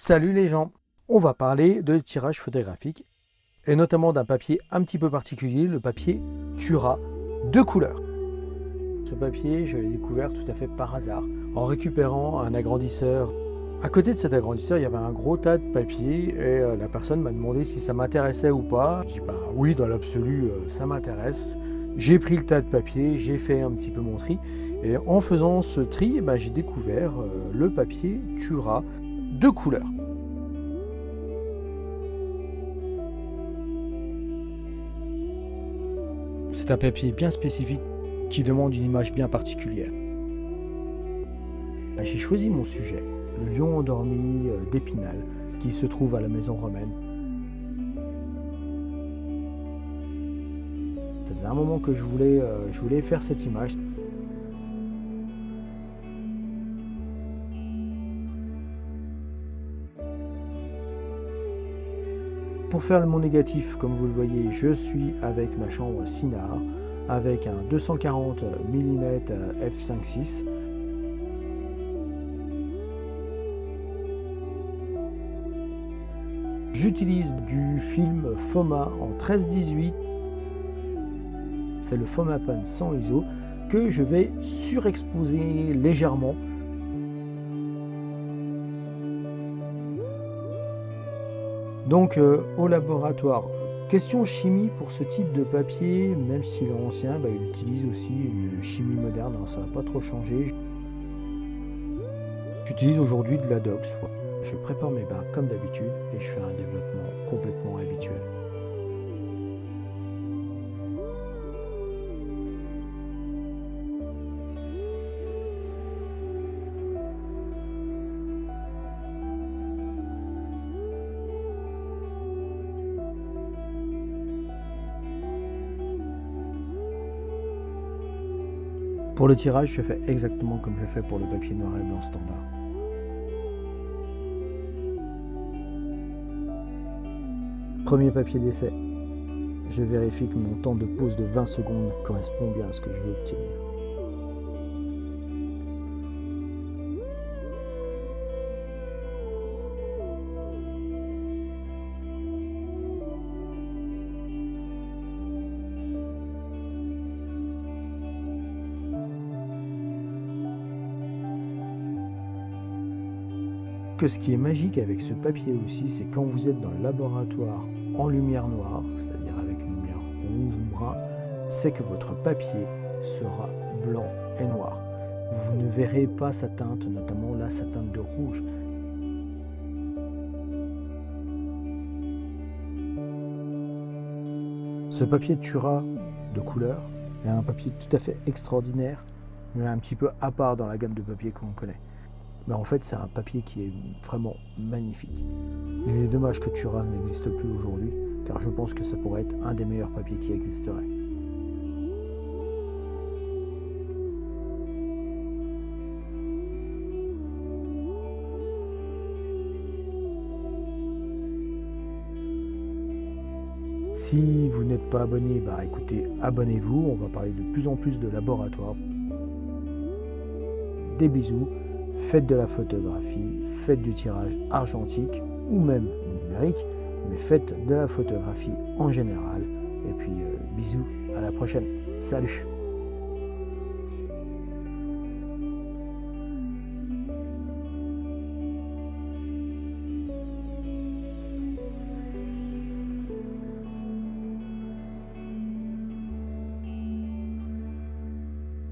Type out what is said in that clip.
Salut les gens, on va parler de tirage photographique et notamment d'un papier un petit peu particulier, le papier Tura de couleur. Ce papier, je l'ai découvert tout à fait par hasard en récupérant un agrandisseur. À côté de cet agrandisseur, il y avait un gros tas de papier et la personne m'a demandé si ça m'intéressait ou pas. Je dis bah oui, dans l'absolu, ça m'intéresse. J'ai pris le tas de papier, j'ai fait un petit peu mon tri et en faisant ce tri, j'ai découvert le papier Tura de couleur. C'est un papier bien spécifique qui demande une image bien particulière. J'ai choisi mon sujet, le lion endormi d'Épinal, qui se trouve à la maison romaine. Ça faisait un moment que je voulais faire cette image. Pour faire mon négatif, comme vous le voyez, je suis avec ma chambre Sinar, avec un 240 mm f5.6. J'utilise du film FOMA en 13-18. C'est le FOMAPAN sans ISO que je vais surexposer légèrement. Donc au laboratoire, question chimie pour ce type de papier, même s'il est ancien, il utilise aussi une chimie moderne, ça n'a pas trop changé. J'utilise aujourd'hui de la DOX. Je prépare mes bains comme d'habitude et je fais un développement complètement habituel. Pour le tirage, je fais exactement comme je fais pour le papier noir et blanc standard. Premier papier d'essai. Je vérifie que mon temps de pause de 20 secondes correspond bien à ce que je veux obtenir. Que ce qui est magique avec ce papier aussi, c'est quand vous êtes dans le laboratoire en lumière noire, c'est-à-dire avec une lumière rouge ou brun, c'est que votre papier sera blanc et noir. Vous ne verrez pas sa teinte, notamment là sa teinte de rouge. Ce papier Tura de couleur est un papier tout à fait extraordinaire, mais un petit peu à part dans la gamme de papiers que l'on connaît. Mais en fait, c'est un papier qui est vraiment magnifique. Il est dommage que Tura n'existe plus aujourd'hui, car je pense que ça pourrait être un des meilleurs papiers qui existerait. Si vous n'êtes pas abonné, écoutez, abonnez-vous. On va parler de plus en plus de laboratoire. Des bisous. Faites de la photographie, faites du tirage argentique ou même numérique, mais faites de la photographie en général. Et puis bisous, à la prochaine. Salut!